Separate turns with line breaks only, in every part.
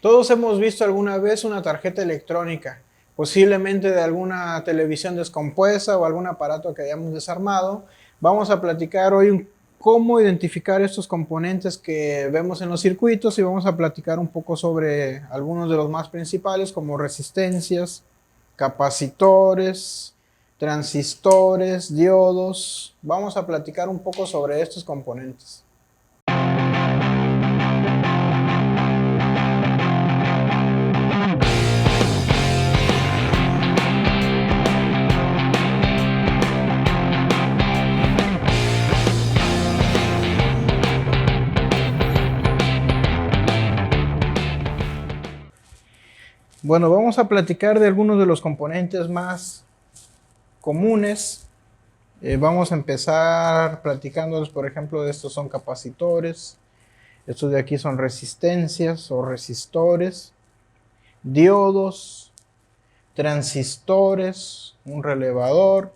Todos hemos visto alguna vez una tarjeta electrónica, posiblemente de alguna televisión descompuesta o algún aparato que hayamos desarmado. Vamos a platicar hoy cómo identificar estos componentes que vemos en los circuitos y vamos a platicar un poco sobre algunos de los más principales como resistencias, capacitores, transistores, diodos. Vamos a platicar un poco sobre estos componentes. Bueno, vamos a platicar de algunos de los componentes más comunes. Vamos a empezar platicándoles, por ejemplo, de estos son capacitores, estos de aquí son resistencias o resistores, diodos, transistores, un relevador,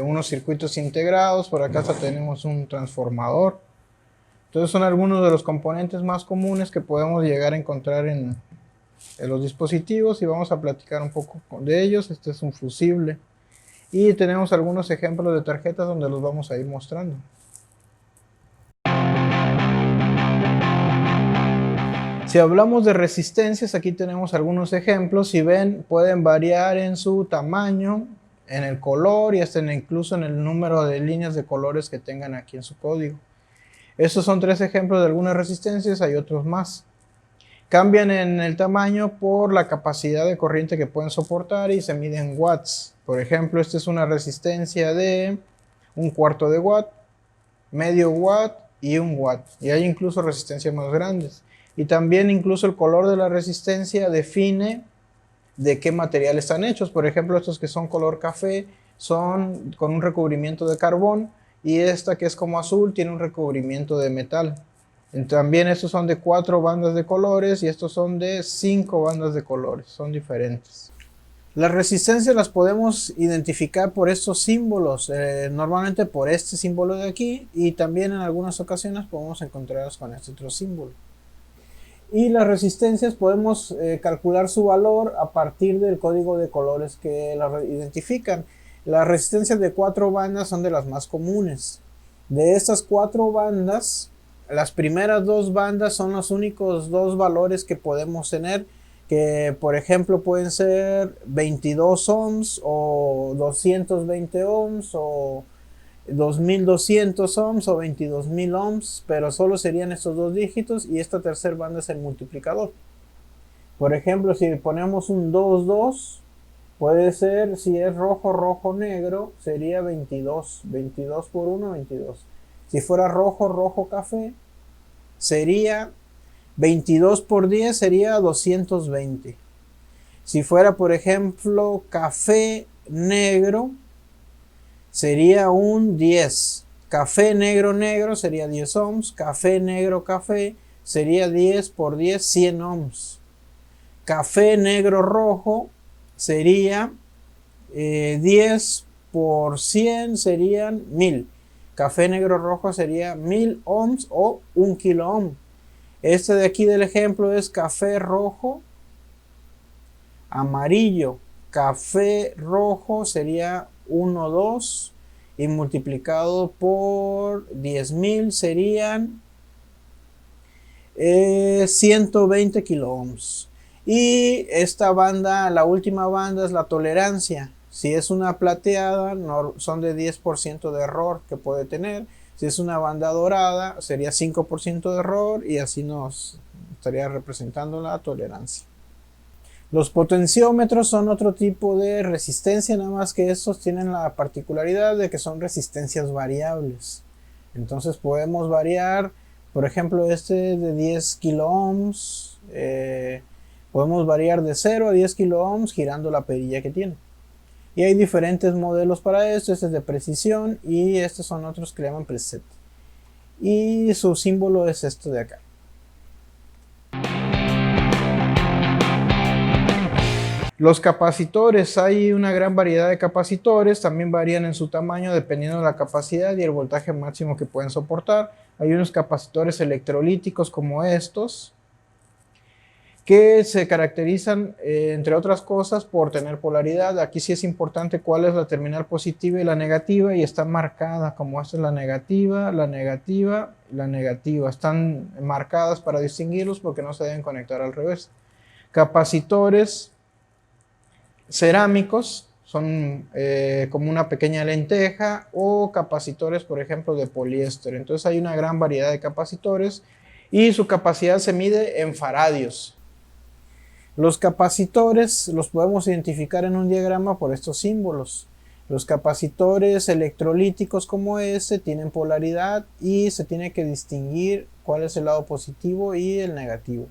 unos circuitos integrados, por acá tenemos un transformador. Entonces son algunos de los componentes más comunes que podemos llegar a encontrar en los dispositivos y vamos a platicar un poco de ellos. Este es un fusible y tenemos algunos ejemplos de tarjetas donde los vamos a ir mostrando. Si hablamos de resistencias, aquí tenemos algunos ejemplos. Si ven, pueden variar en su tamaño, en el color y hasta incluso en el número de líneas de colores que tengan aquí en su código. Estos son 3 ejemplos de algunas resistencias, hay otros más. Cambian en el tamaño por la capacidad de corriente que pueden soportar y se miden en watts. Por ejemplo, esta es una resistencia de 1/4 de watt, medio watt y 1 watt. Y hay incluso resistencias más grandes. Y también incluso el color de la resistencia define de qué material están hechos. Por ejemplo, estos que son color café son con un recubrimiento de carbón y esta que es como azul tiene un recubrimiento de metal. También estos son de 4 bandas de colores y estos son de 5 bandas de colores, son diferentes. Las resistencias las podemos identificar por estos símbolos, normalmente por este símbolo de aquí y también en algunas ocasiones podemos encontrarlas con este otro símbolo. Y las resistencias podemos calcular su valor a partir del código de colores que las identifican. Las resistencias de 4 bandas son de las más comunes. De estas 4 bandas, las primeras 2 bandas son los únicos 2 valores que podemos tener, que por ejemplo pueden ser 22 ohms o 220 ohms o 2200 ohms o 22000 ohms, pero solo serían estos 2 dígitos y esta tercera banda es el multiplicador. Por ejemplo, si ponemos un 22, puede ser, si es rojo, rojo, negro, sería 22. 22 por 1, 22. Si fuera rojo, rojo, café, sería 22 por 10, sería 220. Si fuera, por ejemplo, café, negro, sería un 10. Café, negro, negro sería 10 ohms. Café, negro, café sería 10 por 10, 100 ohms. Café, negro, rojo sería 10 por 100 serían 1000. Café negro rojo sería 1000 ohms o 1 kilo ohm. Este de aquí del ejemplo es café rojo amarillo. Café rojo sería 1,2 y multiplicado por 10.000 serían 120 kilo ohms. Y esta banda, la última banda es la tolerancia. Si es una plateada, son de 10% de error que puede tener. Si es una banda dorada, sería 5% de error y así nos estaría representando la tolerancia. Los potenciómetros son otro tipo de resistencia, nada más que estos tienen la particularidad de que son resistencias variables. Entonces podemos variar, por ejemplo, este de 10 kilo ohms, podemos variar de 0 a 10 kilo ohms girando la perilla que tiene. Y hay diferentes modelos para esto. Este es de precisión y estos son otros que le llaman preset. Y su símbolo es esto de acá. Los capacitores, hay una gran variedad de capacitores, también varían en su tamaño dependiendo de la capacidad y el voltaje máximo que pueden soportar. Hay unos capacitores electrolíticos como estos, que se caracterizan, entre otras cosas, por tener polaridad. Aquí sí es importante cuál es la terminal positiva y la negativa, y está marcada como esta es la negativa, la negativa y la negativa. Están marcadas para distinguirlos porque no se deben conectar al revés. Capacitores cerámicos son como una pequeña lenteja, o capacitores, por ejemplo, de poliéster. Entonces hay una gran variedad de capacitores y su capacidad se mide en faradios. Los capacitores los podemos identificar en un diagrama por estos símbolos. Los capacitores electrolíticos como este tienen polaridad y se tiene que distinguir cuál es el lado positivo y el negativo.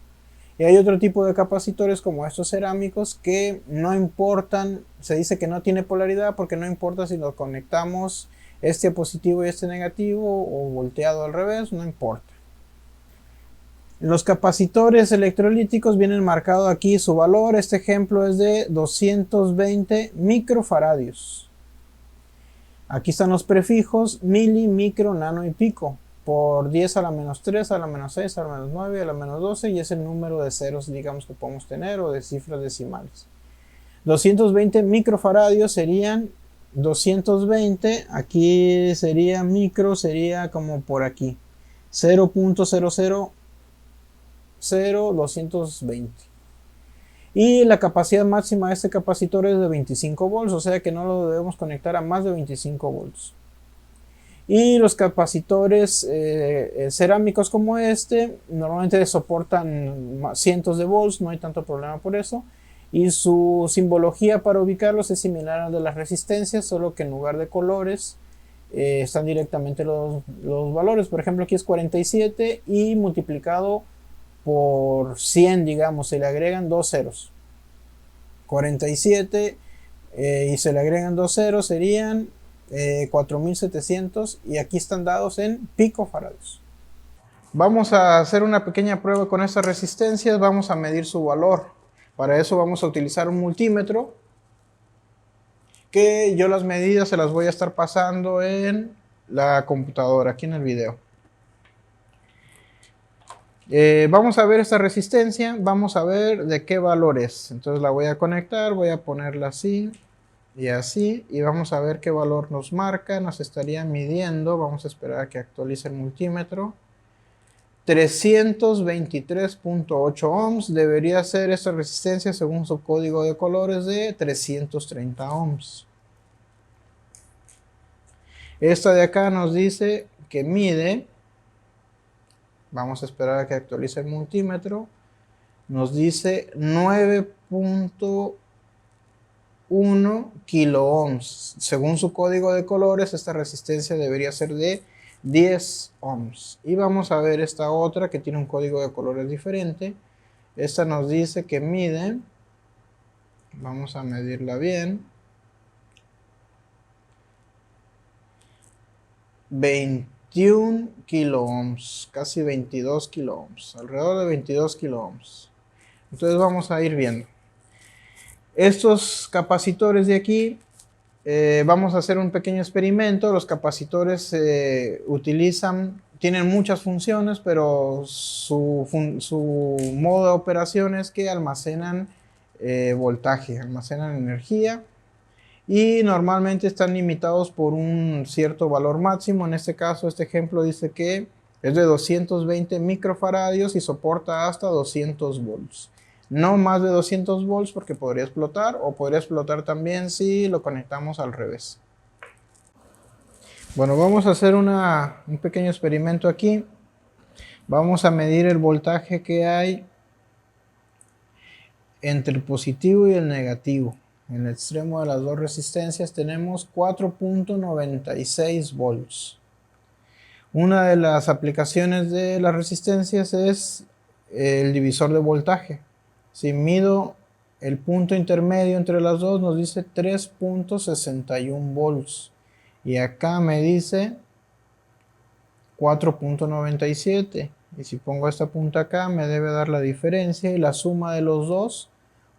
Y hay otro tipo de capacitores como estos cerámicos que no importan, se dice que no tiene polaridad porque no importa si lo conectamos este positivo y este negativo o volteado al revés, no importa. Los capacitores electrolíticos vienen marcado aquí su valor. Este ejemplo es de 220 microfaradios. Aquí están los prefijos mili, micro, nano y pico, por 10 a la menos 3, a la menos 6, a la menos 9, a la menos 12, y es el número de ceros, digamos, que podemos tener, o de cifras decimales. 220 microfaradios serían 220, aquí sería micro, sería como por aquí, 0.0000220. Y la capacidad máxima de este capacitor es de 25 volts, o sea que no lo debemos conectar a más de 25 volts. Y los capacitores cerámicos como este normalmente soportan cientos de volts, no hay tanto problema por eso. Y su simbología para ubicarlos es similar a la de las resistencias, solo que en lugar de colores están directamente los valores. Por ejemplo, aquí es 47 y multiplicado por 100, digamos, se le agregan dos ceros. 47 y se le agregan dos ceros serían 4700, y aquí están dados en picofarados. Vamos a hacer una pequeña prueba con estas resistencias. Vamos a medir su valor. Para eso vamos a utilizar un multímetro, que yo las medidas se las voy a estar pasando en la computadora, aquí en el video. Vamos a ver esta resistencia, vamos a ver de qué valor es. Entonces la voy a conectar, voy a ponerla así y así, y vamos a ver qué valor nos marca. Nos estaría midiendo, vamos a esperar a que actualice el multímetro. 323.8 ohms debería ser esta resistencia, según su código de colores, de 330 ohms. Esta de acá nos dice que mide, vamos a esperar a que actualice el multímetro, nos dice 9.1 kilo ohms. Según su código de colores, esta resistencia debería ser de 10 ohms. Y vamos a ver esta otra que tiene un código de colores diferente. Esta nos dice que mide, vamos a medirla bien, 21 kilo ohms, casi 22 kilo ohms, alrededor de 22 kilo ohms. Entonces vamos a ir viendo. Estos capacitores de aquí, vamos a hacer un pequeño experimento. Los capacitores tienen muchas funciones, pero su modo de operación es que almacenan voltaje, almacenan energía, y normalmente están limitados por un cierto valor máximo. En este caso, este ejemplo dice que es de 220 microfaradios y soporta hasta 200 volts. No más de 200 volts porque podría explotar, o podría explotar también si lo conectamos al revés. Bueno, vamos a hacer un pequeño experimento aquí. Vamos a medir el voltaje que hay entre el positivo y el negativo. En el extremo de las dos resistencias tenemos 4.96 volts. Una de las aplicaciones de las resistencias es el divisor de voltaje. Si mido el punto intermedio entre las dos, nos dice 3.61 volts. Y acá me dice 4.97. Y si pongo esta punta acá, me debe dar la diferencia, y la suma de los dos,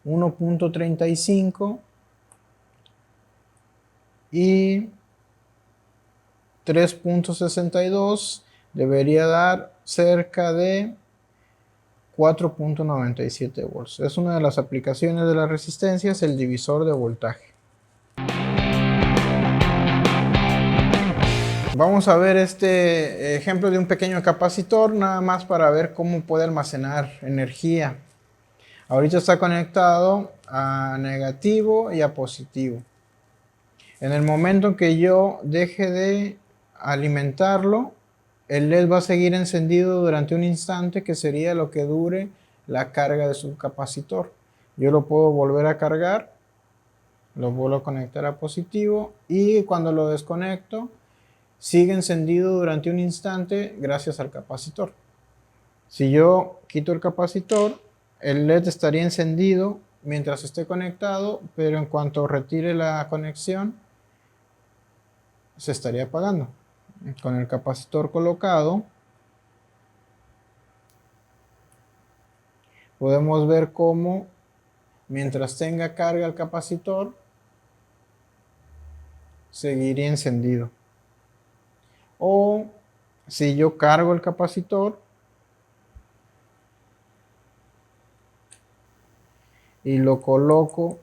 1.35 y 3.62, debería dar cerca de 4.97 volts. Es una de las aplicaciones de la resistencia, es el divisor de voltaje. Vamos a ver este ejemplo de un pequeño capacitor, nada más para ver cómo puede almacenar energía. Ahorita está conectado a negativo y a positivo. En el momento que yo deje de alimentarlo, el LED va a seguir encendido durante un instante, que sería lo que dure la carga de su capacitor. Yo lo puedo volver a cargar, lo vuelvo a conectar a positivo y cuando lo desconecto, sigue encendido durante un instante gracias al capacitor. Si yo quito el capacitor, el LED estaría encendido mientras esté conectado, pero en cuanto retire la conexión, se estaría apagando. Con el capacitor colocado, podemos ver cómo mientras tenga carga el capacitor, seguiría encendido. O si yo cargo el capacitor y lo coloco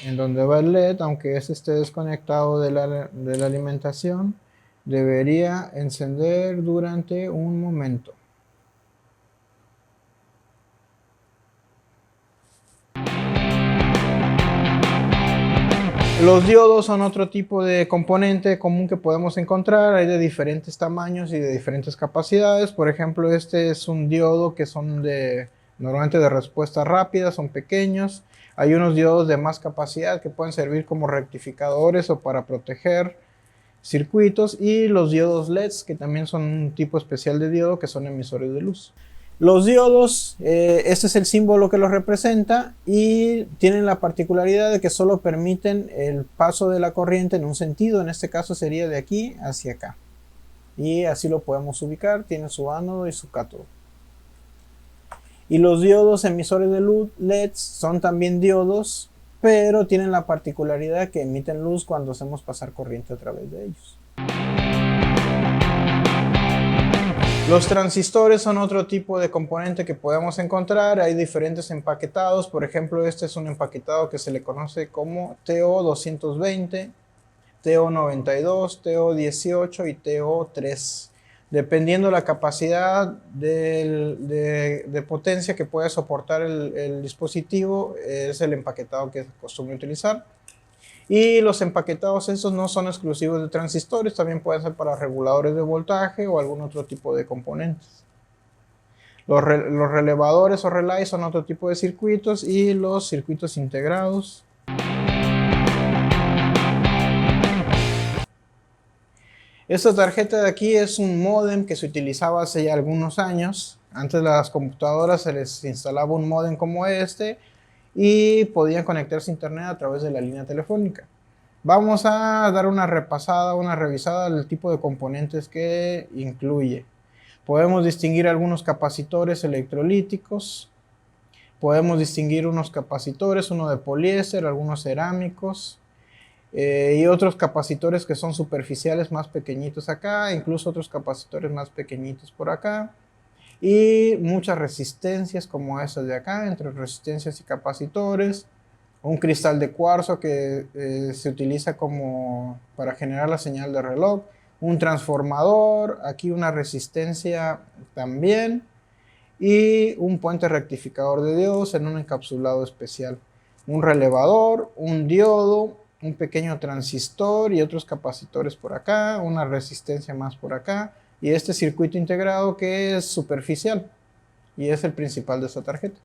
en donde va el LED, aunque este esté desconectado de la alimentación, debería encender durante un momento. Los diodos son otro tipo de componente común que podemos encontrar. Hay de diferentes tamaños y de diferentes capacidades. Por ejemplo, este es un diodo que son normalmente de respuesta rápida, son pequeños. Hay unos diodos de más capacidad que pueden servir como rectificadores o para proteger circuitos, y los diodos LEDs, que también son un tipo especial de diodo, que son emisores de luz. Los diodos, este es el símbolo que los representa y tienen la particularidad de que solo permiten el paso de la corriente en un sentido. En este caso sería de aquí hacia acá. Y así lo podemos ubicar, tiene su ánodo y su cátodo. Y los diodos emisores de luz LEDs son también diodos, pero tienen la particularidad que emiten luz cuando hacemos pasar corriente a través de ellos. Los transistores son otro tipo de componente que podemos encontrar. Hay diferentes empaquetados. Por ejemplo, este es un empaquetado que se le conoce como TO220, TO92, TO18 y TO3. Dependiendo la capacidad de potencia que puede soportar el dispositivo, es el empaquetado que es costumbre utilizar. Y los empaquetados estos no son exclusivos de transistores, también pueden ser para reguladores de voltaje o algún otro tipo de componentes. Los relevadores o relays son otro tipo de circuitos, y los circuitos integrados. Esta tarjeta de aquí es un módem que se utilizaba hace ya algunos años. Antes las computadoras se les instalaba un módem como este y podían conectarse a internet a través de la línea telefónica. Vamos a dar una repasada, una revisada del tipo de componentes que incluye. Podemos distinguir algunos capacitores electrolíticos. Podemos distinguir unos capacitores, uno de poliéster, algunos cerámicos. Y otros capacitores que son superficiales más pequeñitos acá, incluso otros capacitores más pequeñitos por acá. Y muchas resistencias como esas de acá, entre resistencias y capacitores. Un cristal de cuarzo que se utiliza para generar la señal de reloj. Un transformador, aquí una resistencia también. Y un puente rectificador de diodos en un encapsulado especial. Un relevador, un diodo, un pequeño transistor y otros capacitores por acá. Una resistencia más por acá. Y este circuito integrado que es superficial y es el principal de esta tarjeta.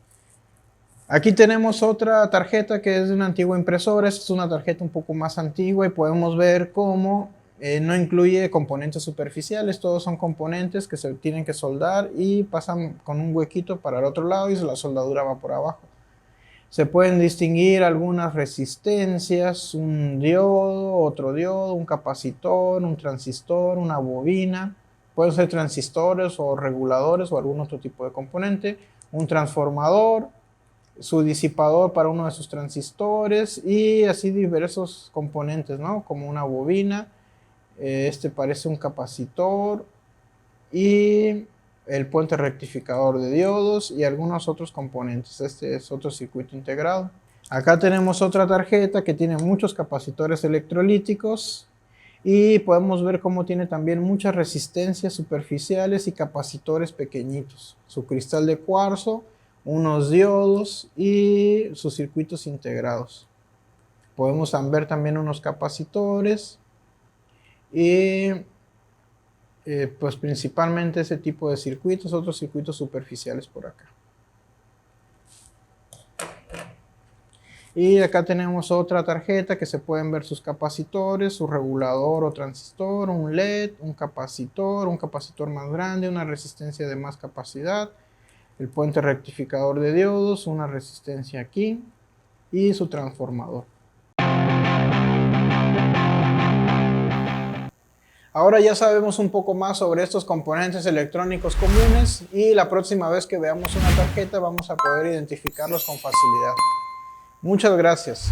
Aquí tenemos otra tarjeta que es de una antigua impresora. Esta es una tarjeta un poco más antigua y podemos ver cómo no incluye componentes superficiales. Todos son componentes que se tienen que soldar y pasan con un huequito para el otro lado y la soldadura va por abajo. Se pueden distinguir algunas resistencias, un diodo, otro diodo, un capacitor, un transistor, una bobina. Pueden ser transistores o reguladores o algún otro tipo de componente. Un transformador, su disipador para uno de sus transistores y así diversos componentes, ¿no? Como una bobina, este parece un capacitor y el puente rectificador de diodos y algunos otros componentes. Este es otro circuito integrado. Acá tenemos otra tarjeta que tiene muchos capacitores electrolíticos y podemos ver cómo tiene también muchas resistencias superficiales y capacitores pequeñitos. Su cristal de cuarzo, unos diodos y sus circuitos integrados. Podemos ver también unos capacitores y pues principalmente ese tipo de circuitos, otros circuitos superficiales por acá. Y acá tenemos otra tarjeta que se pueden ver sus capacitores, su regulador o transistor, un LED, un capacitor más grande, una resistencia de más capacidad, el puente rectificador de diodos, una resistencia aquí y su transformador. Ahora ya sabemos un poco más sobre estos componentes electrónicos comunes y la próxima vez que veamos una tarjeta vamos a poder identificarlos con facilidad. Muchas gracias.